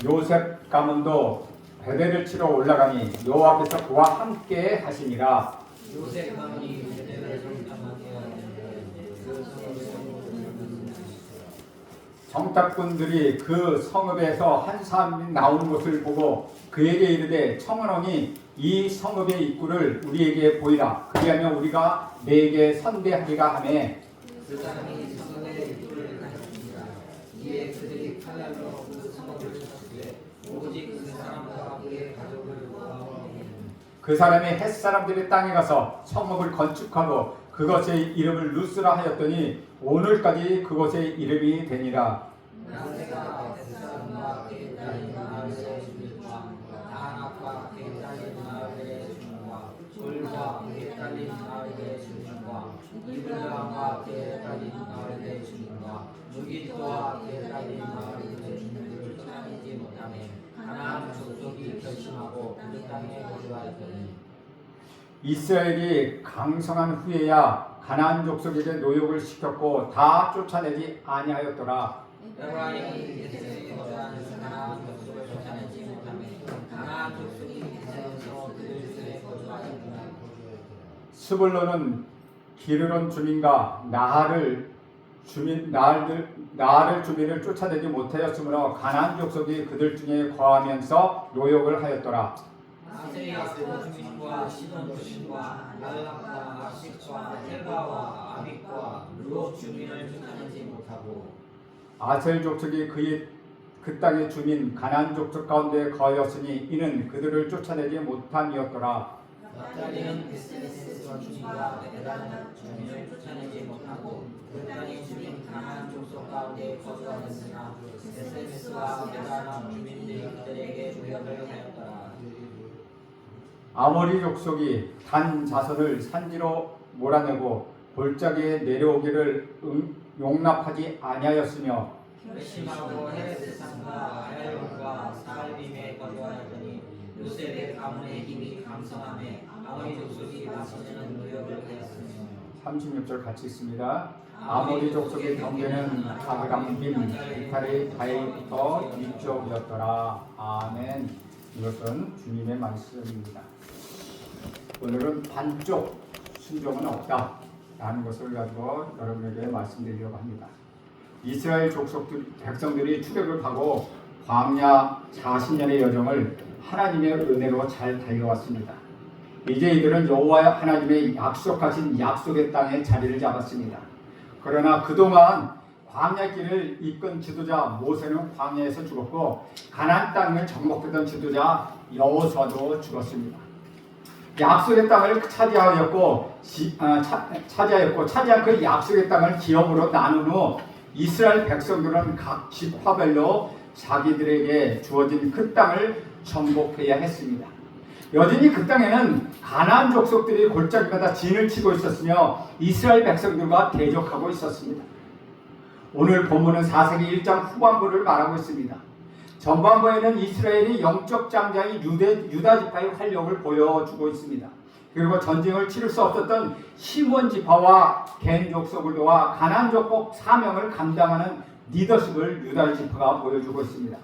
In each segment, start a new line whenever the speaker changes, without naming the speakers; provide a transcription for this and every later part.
요셉 가문도 베델을 치러 올라가니 여호와께서 그와 함께 하시니라.
요셉 가문이 베델을 정탐하게
정탐꾼들이 그 성읍에서 한 사람이 나오는 것을 보고 그에게 이르되 청하노니 이 성읍의 입구를 우리에게 보이라. 그리하면 우리가 네게 선대하리라 하매
그 사람이 성읍의 입구를 가리킵니다. 이에 그들이 칼날로 그 성읍을 쳤으되 오직 그 사람과 그의 가족을 구하오니
그 사람이 햇사람들의 땅에 가서 성읍을 건축하고 그것의 이름을 루스라 하였더니 오늘까지 그것의 이름이 되니라.
나세가 햇사람과 그의 딸인 마을의 주민과 다낙과 그의 딸인 마을의 주민과 돌과 그의 딸인 마을의 주민과 이블라와 그의 딸인 마을의 주민과 무기토와 그의 딸인 마을의 주민들을 쫓아내지 못하며 가나안 족속이 결심하고 그 땅에 거주하였더니
이스라엘이 강성한 후에야 가나안 족속에게 노역을 시켰고 다 쫓아내지 아니하였더라.
에브라임이 베델에 거주하는 가나안 족속을 쫓아내지 못하며 가나안 족속이 베델에서 그들 중에 거주하였더라.
스불론은 기르론 주민과 나할을 주민을 쫓아내지 못하였으므로 가나안 족속이 그들 중에 거하면서 노역을 하였더라.
아세리아 주민과 시돈 주민과 말락과 아식과 헬바와 아빅과 루옥 주민을 쫓아내지 못하고
아셀 족속이 그 땅의 주민 가나안 족속 가운데 거하였으니 이는 그들을 쫓아내지 못함이었더라.
납달리는 베스메스 주민과 베단 주민을 쫓아내지 못하고 그 땅의 주민 가나안 족속 가운데 거주하였으나 베스메스와 베단 주민들이 그들에게 노역을 하였더라.
아모리 족속이 단 자손을 산지로 몰아내고 골짜기에 내려오기를 용납하지 아니하였으며
열심하고 헤레스산과 아얄론과 사알빔에 거주하였더니 요셉의 가문의 힘이 강성함에 아모리 족속이 마치는 노역을 하였으며
36절 같이 있습니다. 아모리 족속의 경계는 아브람빔 이탈의 바위부터 위쪽이었더라. 아멘. 이것은 주님의 말씀입니다. 오늘은 반쪽 순종은 없다 라는 것을 가지고 여러분에게 말씀드리려고 합니다. 이스라엘 백성들이 출애굽을 하고 광야 40년의 여정을 하나님의 은혜로 잘 달려왔습니다. 이제 이들은 여호와 하나님의 약속하신 약속의 땅에 자리를 잡았습니다. 그러나 그동안 광야길을 이끈 지도자 모세는 광야에서 죽었고 가나안 땅을 정복했던 지도자 여호수아도 죽었습니다. 약속의 땅을 차지하였고 차지한 그 약속의 땅을 기업으로 나눈 후 이스라엘 백성들은 각 지파별로 자기들에게 주어진 그 땅을 정복해야 했습니다. 여전히 그 땅에는 가나안 족속들이 골짜기마다 진을 치고 있었으며 이스라엘 백성들과 대적하고 있었습니다. 오늘 본문은 4세기 1장 후반부를 말하고 있습니다. 전반부에는 이스라엘이 영적 장자인 유다 지파의 활력을 보여주고 있습니다. 그리고 전쟁을 치를 수 없었던 시몬 지파와 겐 족속을 도와 가나안 족속 사명을 감당하는 리더십을 유다 지파가 보여주고 있습니다.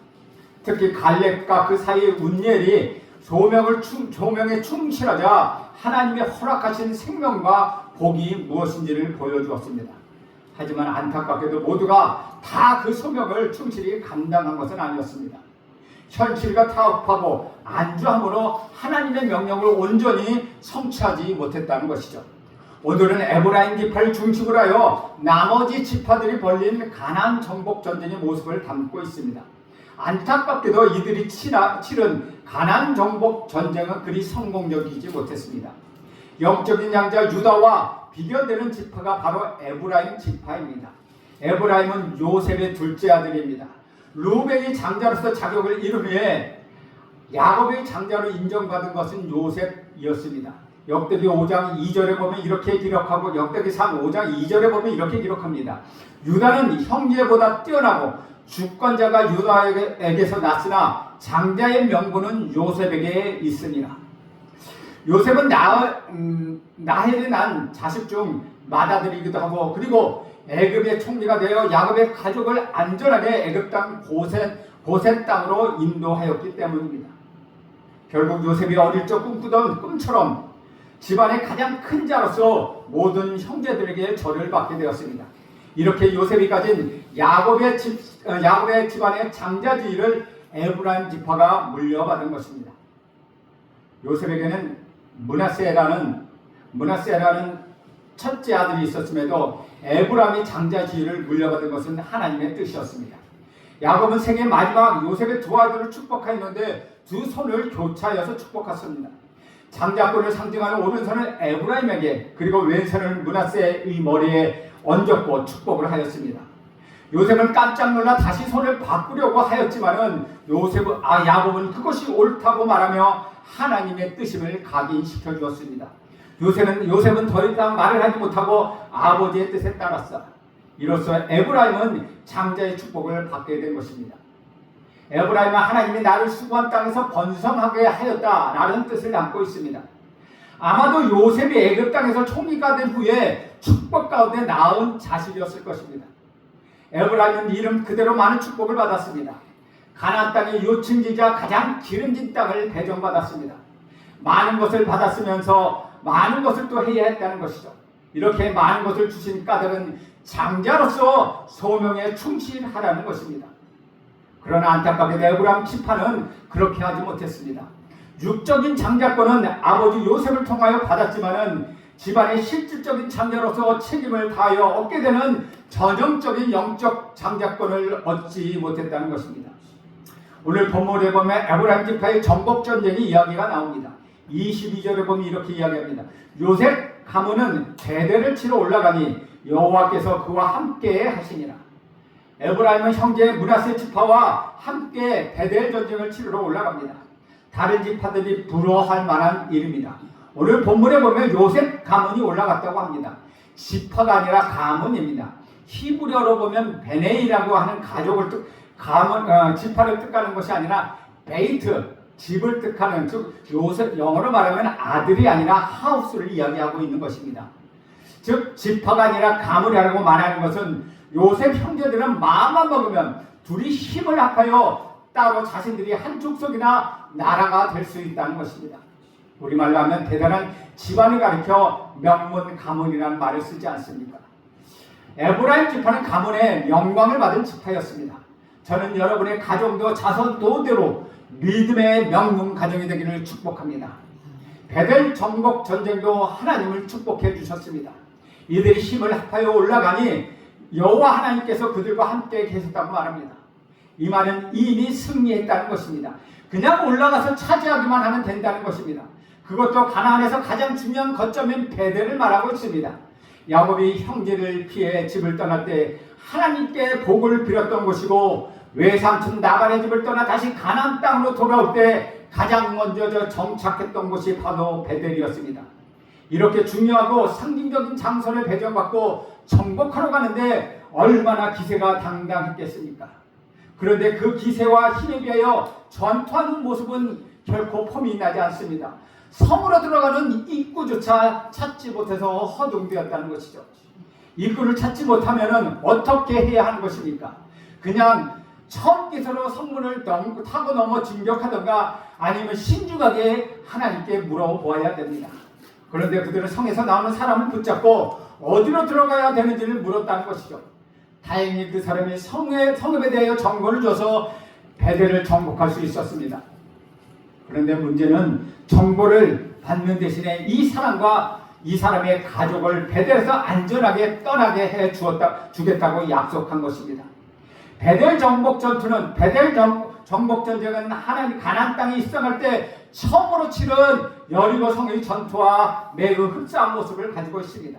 특히 갈렙과 그 사이의 운니엘이 조명에 충실하자 하나님의 허락하신 생명과 복이 무엇인지를 보여주었습니다. 하지만 안타깝게도 모두가 다 그 소명을 충실히 감당한 것은 아니었습니다. 현실과 타협하고 안주함으로 하나님의 명령을 온전히 성취하지 못했다는 것이죠. 오늘은 에브라임 지파를 중심으로 하여 나머지 지파들이 벌린 가나안 정복 전쟁의 모습을 담고 있습니다. 안타깝게도 이들이 치른 가나안 정복 전쟁은 그리 성공적이지 못했습니다. 영적인 양자 유다와 비교되는 지파가 바로 에브라임 지파입니다. 에브라임은 요셉의 둘째 아들입니다. 루벤이 장자로서 자격을 이루며 야곱의 장자로 인정받은 것은 요셉이었습니다. 역대기 5장 2절에 보면 이렇게 기록하고 역대기 5장 2절에 보면 이렇게 기록합니다. 유다는 형제보다 뛰어나고 주권자가 유다에게서 났으나 장자의 명분은 요셉에게 있으니라. 요셉은 나헬에 난 자식 중 맏아들이기도 하고 그리고 애굽의 총리가 되어 야곱의 가족을 안전하게 애굽 땅 고센 땅으로 인도하였기 때문입니다. 결국 요셉이 어릴 적 꿈꾸던 꿈처럼 집안의 가장 큰 자로서 모든 형제들에게 절을 받게 되었습니다. 이렇게 요셉이 가진 야곱의 집안의 장자지위를 에브라임 지파가 물려받은 것입니다. 요셉에게는 므낫세라는 첫째 아들이 있었음에도 에브라임이 장자지위를 물려받은 것은 하나님의 뜻이었습니다. 야곱은 생애 마지막 요셉의 두 아들을 축복하였는데 두 손을 교차하여서 축복했습니다. 장자권을 상징하는 오른손을 에브라임에게 그리고 왼손을 므낫세의 머리에 얹었고 축복을 하였습니다. 요셉은 깜짝 놀라 다시 손을 바꾸려고 하였지만은 야곱은 그것이 옳다고 말하며 하나님의 뜻임을 각인시켜 주었습니다. 요셉은 더 이상 말을 하지 못하고 아버지의 뜻에 따랐어. 이로써 에브라임은 장자의 축복을 받게 된 것입니다. 에브라임은 하나님이 나를 수고한 땅에서 번성하게 하였다라는 뜻을 담고 있습니다. 아마도 요셉이 애굽 땅에서 총리가 된 후에 축복 가운데 낳은 자식이었을 것입니다. 에브라임은 이름 그대로 많은 축복을 받았습니다. 가나안 땅의 요충지자 가장 기름진 땅을 배정받았습니다. 많은 것을 받았으면서 많은 것을 또 해야 했다는 것이죠. 이렇게 많은 것을 주신 까닭은 장자로서 소명에 충실하라는 것입니다. 그러나 안타깝게 에브라임 지파는 그렇게 하지 못했습니다. 육적인 장자권은 아버지 요셉을 통하여 받았지만은 집안의 실질적인 장자로서 책임을 다하여 얻게 되는 전형적인 영적 장자권을 얻지 못했다는 것입니다. 오늘 본문에 보면 에브라임 지파의 전복 전쟁의 이야기가 나옵니다. 22절에 보면 이렇게 이야기합니다. 요셉 가문은 대대를 치러 올라가니 여호와께서 그와 함께 하시니라. 에브라임은 형제 므낫세 지파와 함께 베델 전쟁을 치르러 올라갑니다. 다른 지파들이 부러워할 만한 일입니다. 오늘 본문에 보면 요셉 가문이 올라갔다고 합니다. 지파가 아니라 가문입니다. 히브리어로 보면 베네이라고 하는 지파를 뜻하는 것이 아니라 베이트, 집을 뜻하는, 즉 요셉, 영어로 말하면 아들이 아니라 하우스를 이야기하고 있는 것입니다. 즉 지파가 아니라 가문이라고 말하는 것은 요셉 형제들은 마음만 먹으면 둘이 힘을 합하여 따로 자신들이 한 족속이나 나라가 될 수 있다는 것입니다. 우리말로 하면 대단한 집안을 가리켜 명문 가문이라는 말을 쓰지 않습니까? 에브라임 지파는 가문의 영광을 받은 지파였습니다. 저는 여러분의 가정도 자손 도대로 믿음의 명문 가정이 되기를 축복합니다. 베델 정복 전쟁도 하나님을 축복해 주셨습니다. 이들이 힘을 합하여 올라가니 여호와 하나님께서 그들과 함께 계셨다고 말합니다. 이 말은 이미 승리했다는 것입니다. 그냥 올라가서 차지하기만 하면 된다는 것입니다. 그것도 가나안에서 가장 중요한 거점인 베델을 말하고 있습니다. 야곱이 형제를 피해 집을 떠날 때 하나님께 복을 빌었던 곳이고 외삼촌 나발의 집을 떠나 다시 가나안 땅으로 돌아올 때 가장 먼저 정착했던 곳이 바로 베델이었습니다. 이렇게 중요하고 상징적인 장소를 배정받고 정복하러 가는데 얼마나 기세가 당당했겠습니까? 그런데 그 기세와 힘에 비하여 전투하는 모습은 결코 폼이 나지 않습니다. 성으로 들어가는 입구조차 찾지 못해서 허둥대었다는 것이죠. 입구를 찾지 못하면 어떻게 해야 하는 것입니까? 그냥 처음 기세로 성문을 타고 넘어 진격하던가 아니면 신중하게 하나님께 물어보아야 됩니다. 그런데 그들은 성에서 나오는 사람을 붙잡고 어디로 들어가야 되는지를 물었다는 것이죠. 다행히 그 사람이 성읍에 대하여 정보를 줘서 베델을 정복할 수 있었습니다. 그런데 문제는 정보를 받는 대신에 이 사람과 이 사람의 가족을 베델에서 안전하게 떠나게 해 주겠다고 약속한 것입니다. 베델 정복 전투는 정복 전쟁은 하나님 가나안 땅에 입성할 때 처음으로 치른 여리고 성의 전투와 매우 흡사한 모습을 가지고 있습니다.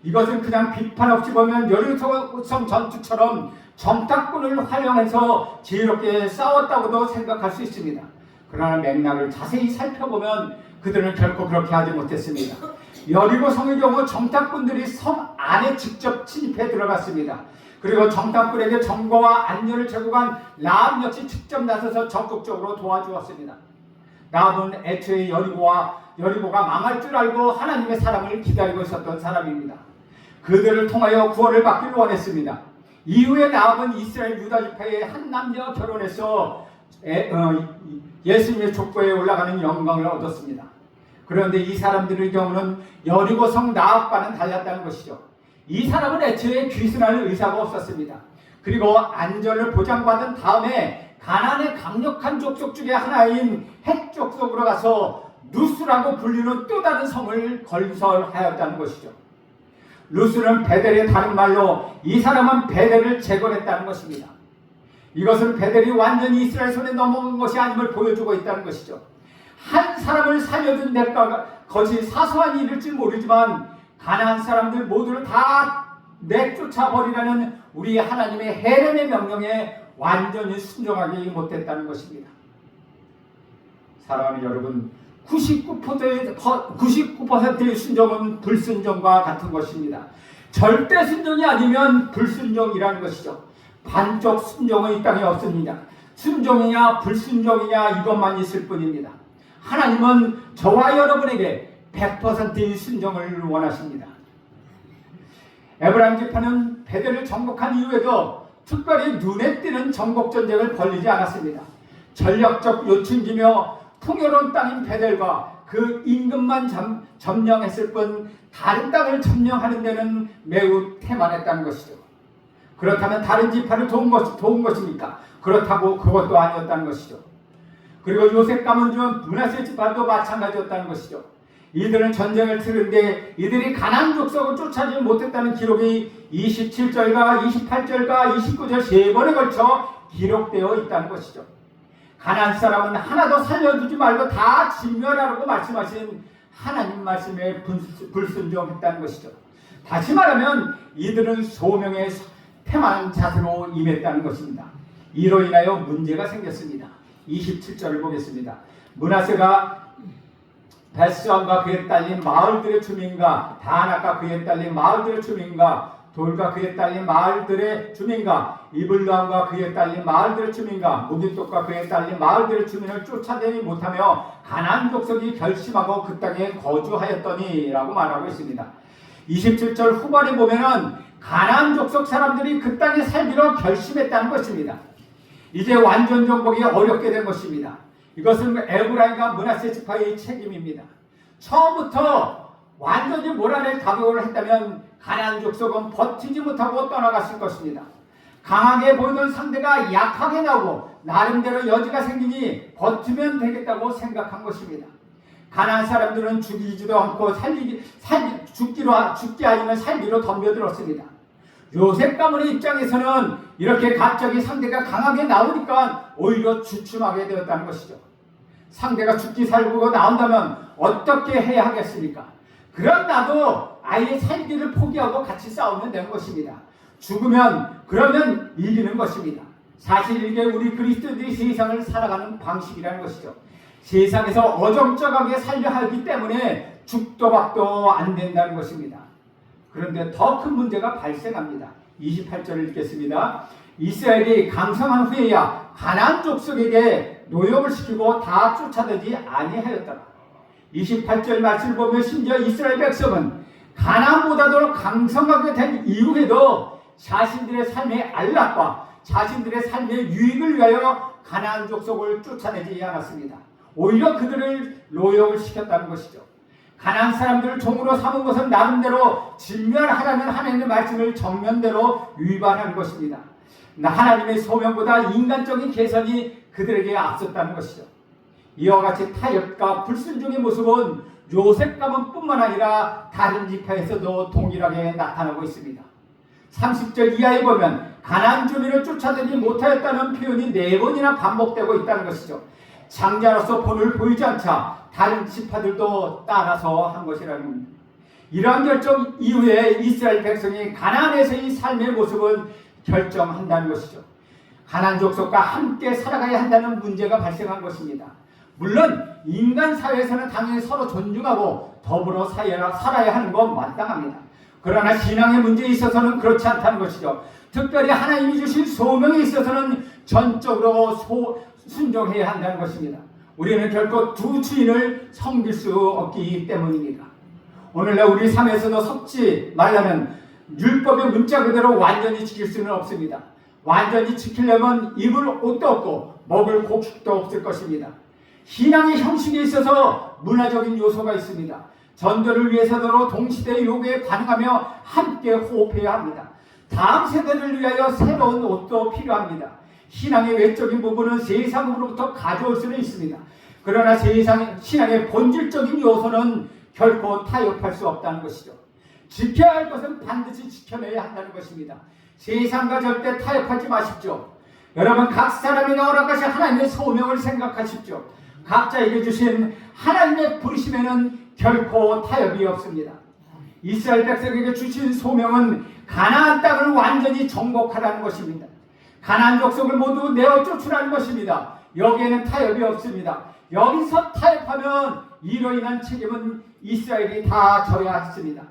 이것은 그냥 비판 없이 보면 여리고 성 전투처럼 정탐꾼을 활용해서 지혜롭게 싸웠다고도 생각할 수 있습니다. 그러나 맥락을 자세히 살펴보면 그들은 결코 그렇게 하지 못했습니다. 여리고 성의 경우 정탐꾼들이 성 안에 직접 침입해 들어갔습니다. 그리고 정탐꾼에게 정보와 안전을 제공한 라합 역시 직접 나서서 적극적으로 도와주었습니다. 라합은 애초에 여리고가 망할 줄 알고 하나님의 사람을 기다리고 있었던 사람입니다. 그들을 통하여 구원을 받기를 원했습니다. 이후에 나아간 이스라엘 유다 지파의 한 남자와 결혼해서 예수님의 족보에 올라가는 영광을 얻었습니다. 그런데 이 사람들의 경우는 여리고성 나압과는 달랐다는 것이죠. 이 사람은 애초에 귀순할 의사가 없었습니다. 그리고 안전을 보장받은 다음에 가나안의 강력한 족속 중에 하나인 헷 족속으로 가서 루스라고 불리는 또 다른 성을 건설하였다는 것이죠. 루스는 베델의 다른 말로 이 사람은 베델을 재건했다는 것입니다. 이것은 베델이 완전히 이스라엘 손에 넘어간 것이 아님을 보여주고 있다는 것이죠. 한 사람을 살려준 대가가 거짓 사소한 일일지 모르지만 가나안 사람들 모두를 다 내쫓아버리라는 우리 하나님의 해련의 명령에 완전히 순종하지 못했다는 것입니다. 사랑하는 여러분, 99%의 순종은 불순종과 같은 것입니다. 절대 순종이 아니면 불순종이라는 것이죠. 반쪽 순종은 이 땅에 없습니다. 순종이냐 불순종이냐 이것만 있을 뿐입니다. 하나님은 저와 여러분에게 100%의 순종을 원하십니다. 에브라임 지파는 베델을 정복한 이후에도 특별히 눈에 띄는 정복전쟁을 벌이지 않았습니다. 전략적 요충지며 풍요로운 땅인 베델과 그 인근만 점령했을 뿐 다른 땅을 점령하는 데는 매우 태만했다는 것이죠. 그렇다면 다른 지파를 도운 것입니까? 그렇다고 그것도 아니었다는 것이죠. 그리고 요셉 가문 중 므낫세 지파도 마찬가지였다는 것이죠. 이들은 전쟁을 치르는데 이들이 가나안 족속을 쫓아지 못했다는 기록이 27절과 28절과 29절 세 번에 걸쳐 기록되어 있다는 것이죠. 가나안 사람은 하나도 살려두지 말고 다 진멸하라고 말씀하신 하나님 말씀에 불순종했다는 것이죠. 다시 말하면 이들은 소명의 태만한 자세로 임했다는 것입니다. 이로 인하여 문제가 생겼습니다. 27절을 보겠습니다. 므낫세가 벳수안과 그에 딸린 마을들의 주민과 다낙과 그에 딸린 마을들의 주민과 돌과 그에 딸린 마을들의 주민과 이블람과 그에 딸린 마을들의 주민과 무기똑과 그에 딸린 마을들의 주민을 쫓아내지 못하며 가나안 족속이 결심하고 그 땅에 거주하였더니 라고 말하고 있습니다. 27절 후반에 보면은 가나안 족속 사람들이 그 땅에 살기로 결심했다는 것입니다. 이제 완전 정복이 어렵게 된 것입니다. 이것은 에브라임과 므낫세 지파의 책임입니다. 처음부터 완전히 몰아낼 각오를 했다면 가나안 족속은 버티지 못하고 떠나갔을 것입니다. 강하게 보이던 상대가 약하게 나오고 나름대로 여지가 생기니 버티면 되겠다고 생각한 것입니다. 가나안 사람들은 죽이지도 않고 죽기 아니면 살기로 덤벼들었습니다. 요셉 가문의 입장에서는 이렇게 갑자기 상대가 강하게 나오니까 오히려 주춤하게 되었다는 것이죠. 상대가 죽기 살고 나온다면 어떻게 해야 하겠습니까? 그럼 나도 아예 살기를 포기하고 같이 싸우면 되는 것입니다. 죽으면 그러면 이기는 것입니다. 사실 이게 우리 그리스도인들이 세상을 살아가는 방식이라는 것이죠. 세상에서 어정쩡하게 살려 하기 때문에 죽도 밥도 안 된다는 것입니다. 그런데 더 큰 문제가 발생합니다. 28절을 읽겠습니다. 이스라엘이 강성한 후에야 가나안 족속에게 노역을 시키고 다 쫓아내지 아니하였더라. 28절 말씀을 보면 심지어 이스라엘 백성은 가나안보다도 강성하게 된 이후에도 자신들의 삶의 안락과 자신들의 삶의 유익을 위하여 가나안 족속을 쫓아내지 않았습니다. 오히려 그들을 노역을 시켰다는 것이죠. 가나안 사람들을 종으로 삼은 것은 나름대로 진멸하라는 하나님의 말씀을 정면대로 위반한 것입니다. 하나님의 소명보다 인간적인 계산이 그들에게 앞섰다는 것이죠. 이와 같이 타협과 불순종의 모습은 요셉 가문뿐만 아니라 다른 지파에서도 동일하게 나타나고 있습니다. 30절 이하에 보면 가나안 주민을 쫓아내지 못하였다는 표현이 4번이나 반복되고 있다는 것이죠. 장자로서 본을 보이지 않자 다른 지파들도 따라서 한 것이라는 겁니다. 이러한 결정 이후에 이스라엘 백성이 가나안에서의 삶의 모습은 결정한다는 것이죠. 가나안 족속과 함께 살아가야 한다는 문제가 발생한 것입니다. 물론 인간 사회에서는 당연히 서로 존중하고 더불어 살아야 하는 건 마땅합니다. 그러나 신앙의 문제에 있어서는 그렇지 않다는 것이죠. 특별히 하나님이 주신 소명에 있어서는 전적으로 순종해야 한다는 것입니다. 우리는 결코 두 주인을 섬길 수 없기 때문입니다. 오늘날 우리 삶에서도 섞지 말라는 율법의 문자 그대로 완전히 지킬 수는 없습니다. 완전히 지키려면 입을 옷도 없고 먹을 곡식도 없을 것입니다. 신앙의 형식에 있어서 문화적인 요소가 있습니다. 전도를 위해서도 동시대의 요구에 반응하며 함께 호흡해야 합니다. 다음 세대를 위하여 새로운 옷도 필요합니다. 신앙의 외적인 부분은 세상으로부터 가져올 수는 있습니다. 그러나 신앙의 본질적인 요소는 결코 타협할 수 없다는 것이죠. 지켜야 할 것은 반드시 지켜내야 한다는 것입니다. 세상과 절대 타협하지 마십시오. 여러분, 각 사람에게 허락하신 하나님의 소명을 생각하십시오. 각자에게 주신 하나님의 부르심에는 결코 타협이 없습니다. 이스라엘 백성에게 주신 소명은 가나안 땅을 완전히 정복하라는 것입니다. 가나안 족속을 모두 내어 쫓으라는 것입니다. 여기에는 타협이 없습니다. 여기서 타협하면 이로 인한 책임은 이스라엘이 다 져야 했습니다.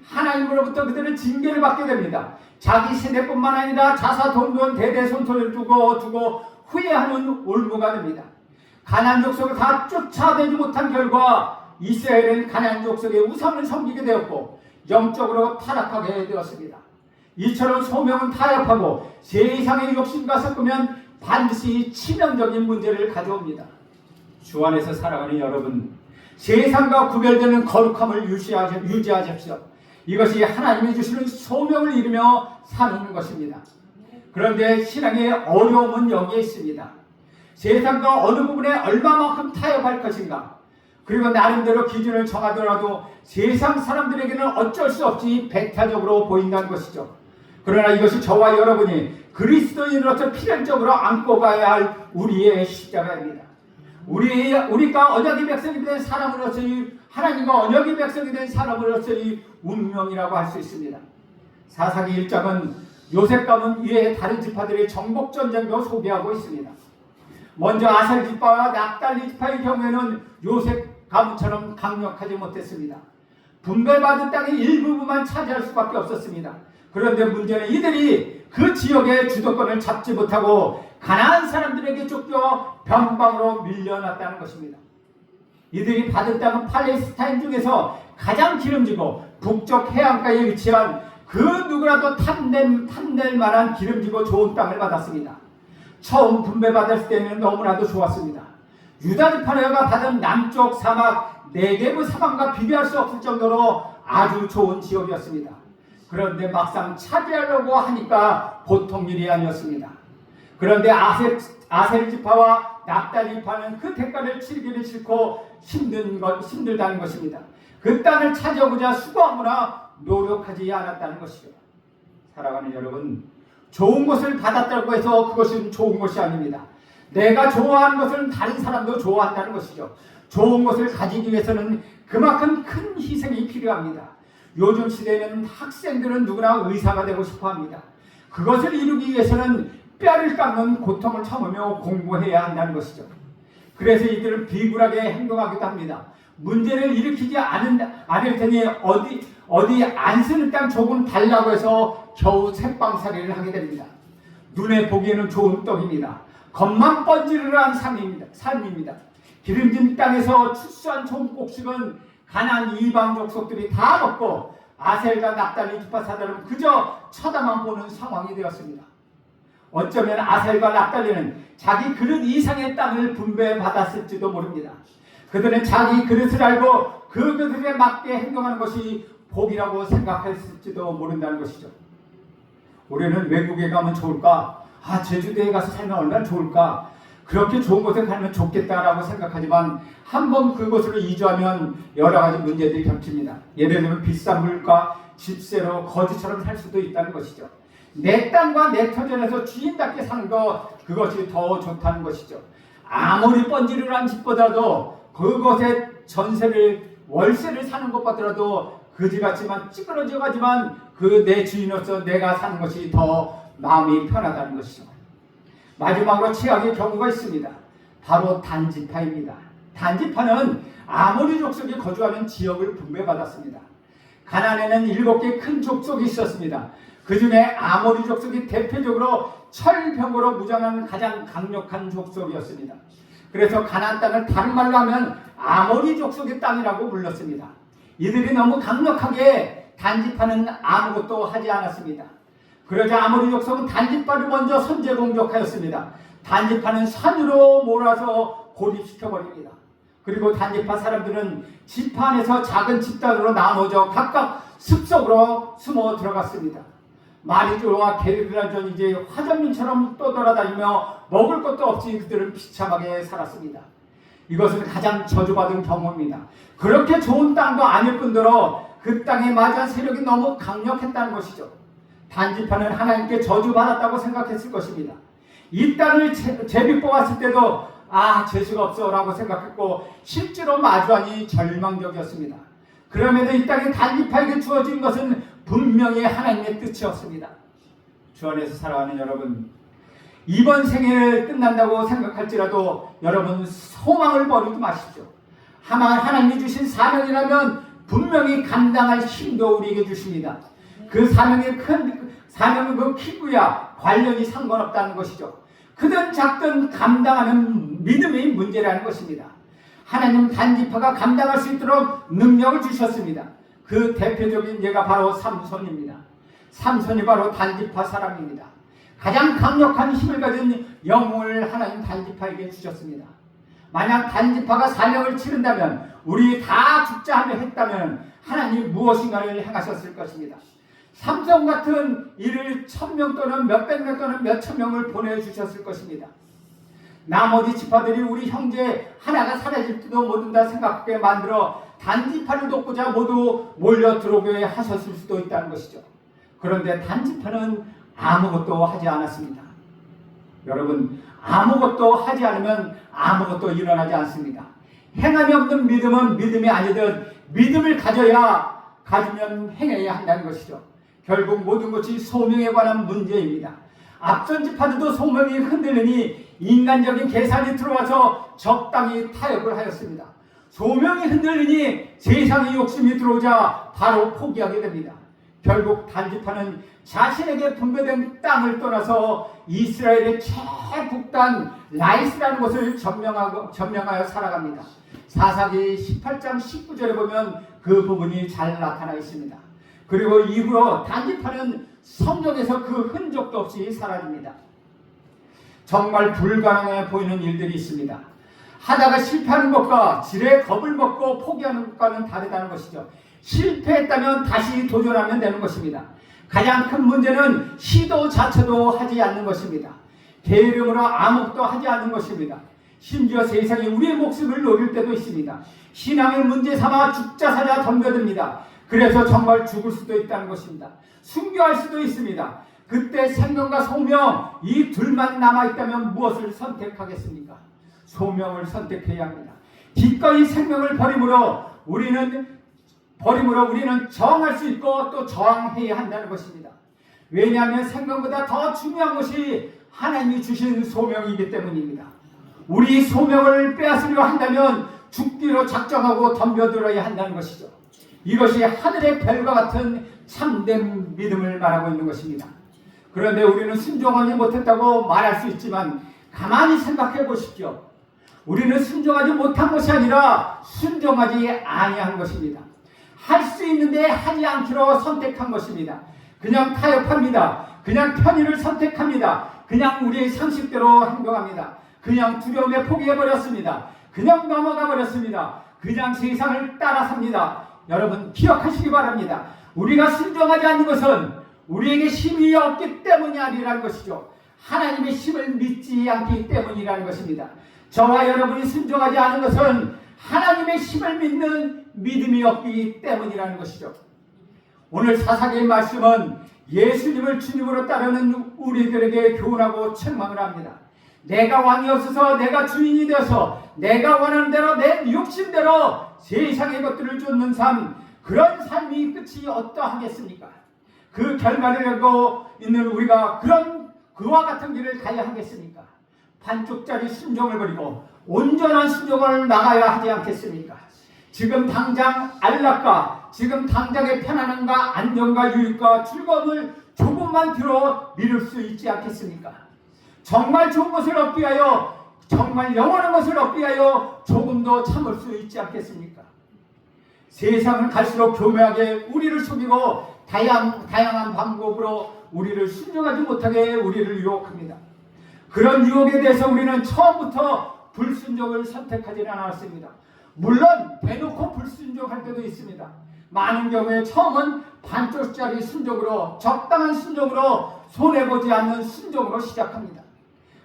하나님으로부터 그들은 징계를 받게 됩니다. 자기 세대뿐만 아니라 자사동돈 대대손손을 두고 후회하는 올무가 됩니다. 가나안 족속을 다 쫓아내지 못한 결과 이스라엘은 가나안 족속의 우상을 섬기게 되었고 영적으로 타락하게 되었습니다. 이처럼 소명은 타협하고 세상의 욕심과 섞으면 반드시 치명적인 문제를 가져옵니다. 주 안에서 살아가는 여러분, 세상과 구별되는 거룩함을 유지하십시오. 이것이 하나님이 주시는 소명을 이루며 사는 것입니다. 그런데 신앙의 어려움은 여기에 있습니다. 세상과 어느 부분에 얼마만큼 타협할 것인가, 그리고 나름대로 기준을 정하더라도 세상 사람들에게는 어쩔 수 없이 배타적으로 보인다는 것이죠. 그러나 이것이 저와 여러분이 그리스도인으로서 필연적으로 안고 가야 할 우리의 십자가입니다. 우리가 언약의 백성이 된 사람으로서의, 하나님과 언약의 백성이 된 사람으로서의 운명이라고 할 수 있습니다. 사사기 1장은 요셉 가문 이외의 다른 지파들의 정복전쟁도 소개하고 있습니다. 먼저 아셀 지파와 납달리 지파의 경우에는 요셉 가문처럼 강력하지 못했습니다. 분배받은 땅의 일부분만 차지할 수밖에 없었습니다. 그런데 문제는 이들이 그 지역의 주도권을 잡지 못하고 가나안 사람들에게 쫓겨 변방으로 밀려났다는 것입니다. 이들이 받은 땅은 팔레스타인 중에서 가장 기름지고 북쪽 해안가에 위치한 그 누구라도 탐낼 만한 기름지고 좋은 땅을 받았습니다. 처음 분배받았을 때는 너무나도 좋았습니다. 유다 지파가 받은 남쪽 사막 네게브 사막과 비교할 수 없을 정도로 아주 좋은 지역이었습니다. 그런데 막상 차지하려고 하니까 보통 일이 아니었습니다. 그런데 아셀 지파와 납달리 지파는 그 대가를 치르기는 싫고 힘들다는 것입니다. 그 땅을 차지하고자 수고하거나 노력하지 않았다는 것이죠. 사랑하는 여러분, 좋은 것을 받았다고 해서 그것은 좋은 것이 아닙니다. 내가 좋아하는 것은 다른 사람도 좋아한다는 것이죠. 좋은 것을 가지기 위해서는 그만큼 큰 희생이 필요합니다. 요즘 시대에는 학생들은 누구나 의사가 되고 싶어합니다. 그것을 이루기 위해서는 뼈를 깎는 고통을 참으며 공부해야 한다는 것이죠. 그래서 이들은 비굴하게 행동하기도 합니다. 문제를 일으키지 않을 테니 어디 안 쓰는 땅 조금 달라고 해서 겨우 새빵살이를 하게 됩니다. 눈에 보기에는 좋은 떡입니다. 겉만 번지르르한 삶입니다. 기름진 땅에서 출수한 좋은 곡식은 가나안 이방 족속들이 다 먹고 아셀과 납달리 지파 사람은 그저 쳐다만 보는 상황이 되었습니다. 어쩌면 아셀과 납달리는 자기 그릇 이상의 땅을 분배받았을지도 모릅니다. 그들은 자기 그릇을 알고 그 그릇에 맞게 행동하는 것이 복이라고 생각했을지도 모른다는 것이죠. 우리는 외국에 가면 좋을까? 제주도에 가서 살면 얼마나 좋을까? 그렇게 좋은 곳에 살면 좋겠다라고 생각하지만 한번 그곳으로 이주하면 여러 가지 문제들이 겹칩니다. 예를 들면 비싼 물가, 집세로 거지처럼 살 수도 있다는 것이죠. 내 땅과 내 터전에서 주인답게 사는 것, 그것이 더 좋다는 것이죠. 아무리 번지르르한 집보다도 그곳에 월세를 사는 것보다도 그지같지만 찌그러져가지만 그 내 주인으로서 내가 사는 것이 더 마음이 편하다는 것이죠. 마지막으로 최악의 경우가 있습니다. 바로 단지파입니다. 단지파는 아모리 족속이 거주하는 지역을 분배받았습니다. 가나안에는 7개 큰 족속이 있었습니다. 그 중에 아모리 족속이 대표적으로 철병으로 무장한 가장 강력한 족속이었습니다. 그래서 가나안 땅을 다른 말로 하면 아모리 족속의 땅이라고 불렀습니다. 이들이 너무 강력하게 단지파는 아무것도 하지 않았습니다. 그러자 아모리 족속은 단지파를 먼저 선제 공격하였습니다. 단지파는 산으로 몰아서 고립시켜버립니다. 그리고 단지파 사람들은 지파 안에서 작은 집단으로 나눠져 각각 숲속으로 숨어 들어갔습니다. 마리조와 게르라전 이제 화전민처럼 떠돌아다니며 먹을 것도 없이 그들은 비참하게 살았습니다. 이것은 가장 저주받은 경험입니다. 그렇게 좋은 땅도 아닐 뿐더러 그 땅에 맞이한 세력이 너무 강력했다는 것이죠. 단지파는 하나님께 저주받았다고 생각했을 것입니다. 이 땅을 제비뽑았을 때도 재수가 없어 라고 생각했고 실제로 마주하니 절망적이었습니다. 그럼에도 이 땅이 단지파에게 주어진 것은 분명히 하나님의 뜻이었습니다. 주 안에서 살아가는 여러분, 이번 생애를 끝난다고 생각할지라도 여러분 소망을 버리지 마십시오. 하나님이 주신 사명이라면 분명히 감당할 힘도 우리에게 주십니다. 그 사명은 그 기구야 관련이 상관없다는 것이죠. 크든 작든 감당하는 믿음의 문제라는 것입니다. 하나님 단지파가 감당할 수 있도록 능력을 주셨습니다. 그 대표적인 예가 바로 삼손입니다. 삼손이 바로 단지파 사람입니다. 가장 강력한 힘을 가진 영웅을 하나님 단지파에게 주셨습니다. 만약 단지파가 사명을 치른다면 우리 다 죽자 하며 했다면 하나님 무엇인가를 행하셨을 것입니다. 삼손 같은 일을 1000명 또는 몇백 명 또는 몇천 명을 보내주셨을 것입니다. 나머지 지파들이 우리 형제 하나가 사라질지도 모른다 생각하게 만들어 단지파를 돕고자 모두 몰려 들어오게 하셨을 수도 있다는 것이죠. 그런데 단지파는 아무것도 하지 않았습니다. 여러분, 아무것도 하지 않으면 아무것도 일어나지 않습니다. 행함이 없는 믿음은 믿음이 아니듯 믿음을 가지면 행해야 한다는 것이죠. 결국 모든 것이 소명에 관한 문제입니다. 앞선 지파들도 소명이 흔들리니 인간적인 계산이 들어와서 적당히 타협을 하였습니다. 소명이 흔들리니 세상의 욕심이 들어오자 바로 포기하게 됩니다. 결국 단지파는 자신에게 분배된 땅을 떠나서 이스라엘의 최북단 라이스라는 곳을 점령하여 살아갑니다. 사사기 18장 19절에 보면 그 부분이 잘 나타나 있습니다. 그리고 이후로 단지파는 성경에서 그 흔적도 없이 사라집니다. 정말 불가능해 보이는 일들이 있습니다. 하다가 실패하는 것과 지레 겁을 먹고 포기하는 것과는 다르다는 것이죠. 실패했다면 다시 도전하면 되는 것입니다. 가장 큰 문제는 시도 자체도 하지 않는 것입니다. 게으름으로 아무것도 하지 않는 것입니다. 심지어 세상이 우리의 목숨을 노릴 때도 있습니다. 신앙을 문제 삼아 죽자 사자 덤벼듭니다. 그래서 정말 죽을 수도 있다는 것입니다. 순교할 수도 있습니다. 그때 생명과 소명 이 둘만 남아있다면 무엇을 선택하겠습니까? 소명을 선택해야 합니다. 기꺼이 생명을 버림으로 우리는 저항할 수 있고 또 저항해야 한다는 것입니다. 왜냐하면 생명보다 더 중요한 것이 하나님이 주신 소명이기 때문입니다. 우리 소명을 빼앗으려 한다면 죽기로 작정하고 덤벼들어야 한다는 것이죠. 이것이 하늘의 별과 같은 참된 믿음을 말하고 있는 것입니다. 그런데 우리는 순종하지 못했다고 말할 수 있지만 가만히 생각해 보십시오. 우리는 순종하지 못한 것이 아니라 순종하지 아니한 것입니다. 할 수 있는데 하지 않기로 선택한 것입니다. 그냥 타협합니다. 그냥 편의를 선택합니다. 그냥 우리의 상식대로 행동합니다. 그냥 두려움에 포기해버렸습니다. 그냥 넘어가 버렸습니다. 그냥 세상을 따라 삽니다. 여러분 기억하시기 바랍니다. 우리가 순종하지 않는 것은 우리에게 힘이 없기 때문이 아니라는 것이죠. 하나님의 힘을 믿지 않기 때문이라는 것입니다. 저와 여러분이 순종하지 않은 것은 하나님의 힘을 믿는 믿음이 없기 때문이라는 것이죠. 오늘 사사기의 말씀은 예수님을 주님으로 따르는 우리들에게 교훈하고 책망을 합니다. 내가 왕이 없어서 내가 주인이 되어서 내가 원하는 대로 내 욕심대로 세상의 것들을 쫓는 삶, 그런 삶이 끝이 어떠하겠습니까? 그 결과를 알고 있는 우리가 그와 같은 길을 가야 하겠습니까? 반쪽짜리 순종을 버리고 온전한 순종을 나가야 하지 않겠습니까? 지금 당장 안락과 지금 당장의 편안함과 안정과 유익과 즐거움을 조금만 뒤로 미룰 수 있지 않겠습니까? 정말 좋은 것을 얻기 위하여, 정말 영원한 것을 얻기 위하여 조금 더 참을 수 있지 않겠습니까? 세상은 갈수록 교묘하게 우리를 속이고 다양한 방법으로 우리를 순종하지 못하게 우리를 유혹합니다. 그런 유혹에 대해서 우리는 처음부터 불순종을 선택하지는 않았습니다. 물론 대놓고 불순종할 때도 있습니다. 많은 경우에 처음은 반쪽짜리 순종으로, 적당한 순종으로, 손해보지 않는 순종으로 시작합니다.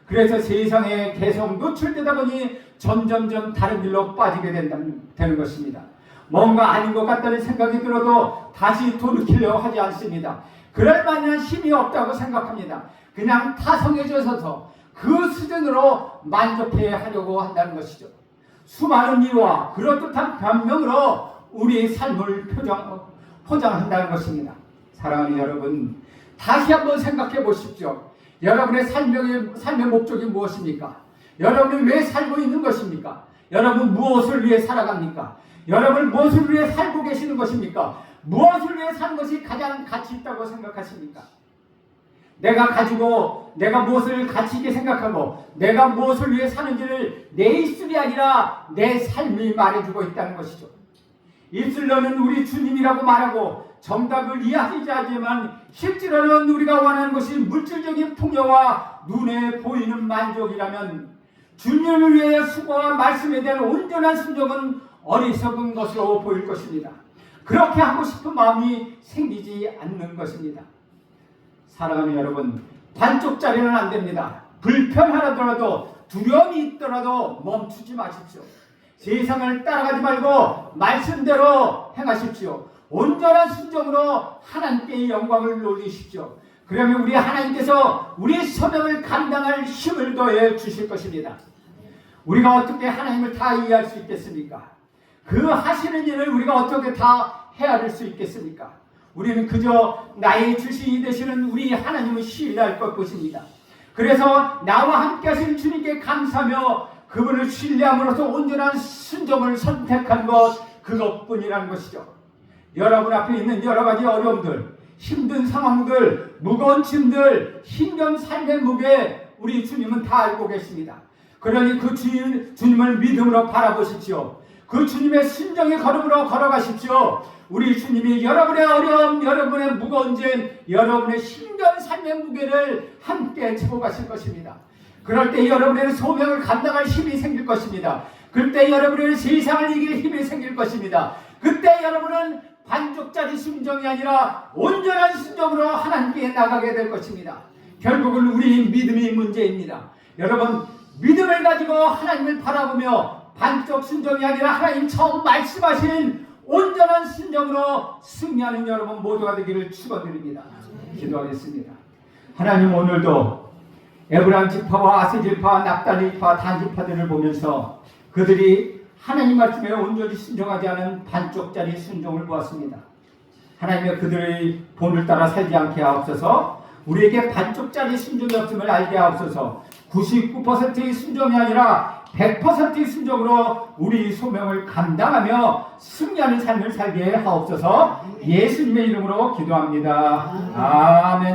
그래서 세상에 계속 노출되다 보니 점점점 다른 길로 빠지게 되는 것입니다. 뭔가 아닌 것 같다는 생각이 들어도 다시 돌이키려고 하지 않습니다. 그럴 만한 힘이 없다고 생각합니다. 그냥 타성해져서 그 수준으로 만족해 하려고 한다는 것이죠. 수많은 이유와 그럴듯한 변명으로 우리의 삶을 포장한다는 것입니다. 사랑하는 여러분, 다시 한번 생각해 보십시오. 여러분의 삶의 목적이 무엇입니까? 여러분은 왜 살고 있는 것입니까? 여러분 무엇을 위해 살아갑니까? 여러분 무엇을 위해 살고 계시는 것입니까? 무엇을 위해 사는 것이 가장 가치 있다고 생각하십니까? 내가 무엇을 가치 있게 생각하고 내가 무엇을 위해 사는지를 내 입술이 아니라 내 삶이 말해주고 있다는 것이죠. 입술로는 우리 주님이라고 말하고 정답을 이해하지 않지만 실제로는 우리가 원하는 것이 물질적인 풍요와 눈에 보이는 만족이라면 주님을 위해 수고와 말씀에 대한 온전한 순종은 어리석은 것으로 보일 것입니다. 그렇게 하고 싶은 마음이 생기지 않는 것입니다. 사랑하는 여러분, 반쪽짜리는 안 됩니다. 불편하더라도 두려움이 있더라도 멈추지 마십시오. 세상을 따라가지 말고 말씀대로 행하십시오. 온전한 순종으로 하나님께 영광을 돌리십시오. 그러면 우리 하나님께서 우리의 소명을 감당할 힘을 더해 주실 것입니다. 우리가 어떻게 하나님을 다 이해할 수 있겠습니까? 그 하시는 일을 우리가 어떻게 다 헤아릴 수 있겠습니까? 우리는 그저 나의 주신이 되시는 우리 하나님을 신뢰할 것입니다. 그래서 나와 함께 하신 주님께 감사하며 그분을 신뢰함으로써 온전한 순종을 선택한 것, 그것뿐이라는 것이죠. 여러분 앞에 있는 여러 가지 어려움들, 힘든 상황들, 무거운 짐들, 힘든 삶의 무게, 우리 주님은 다 알고 계십니다. 그러니 그 주님을 믿음으로 바라보십시오. 그 주님의 순종의 걸음으로 걸어가십시오. 우리 주님이 여러분의 어려움, 여러분의 무거운 짐, 여러분의 힘든 삶의 무게를 함께 지고 가실 것입니다. 그럴 때 여러분의 소명을 감당할 힘이 생길 것입니다. 그때 여러분의 세상을 이길 힘이 생길 것입니다. 그때 여러분은 반쪽짜리 순종이 아니라 온전한 순종으로 하나님께 나가게 될 것입니다. 결국은 우리 믿음이 문제입니다. 여러분, 믿음을 가지고 하나님을 바라보며 반쪽 순종이 아니라 하나님 처음 말씀하신 온전한 순종으로 승리하는 여러분 모두가 되기를 축원드립니다. 기도하겠습니다. 하나님, 오늘도 에브라임 지파와 아세 지파, 납달리 지파, 단 지파들을 보면서 그들이 하나님 말씀에 온전히 순종하지 않은 반쪽짜리 순종을 보았습니다. 하나님의 그들의 본을 따라 살지 않게 하옵소서. 우리에게 반쪽짜리 순종이 없음을 알게 하옵소서. 99%의 순종이 아니라 100%의 순종으로 우리 소명을 감당하며 승리하는 삶을 살게 하옵소서. 예수님의 이름으로 기도합니다. 아멘.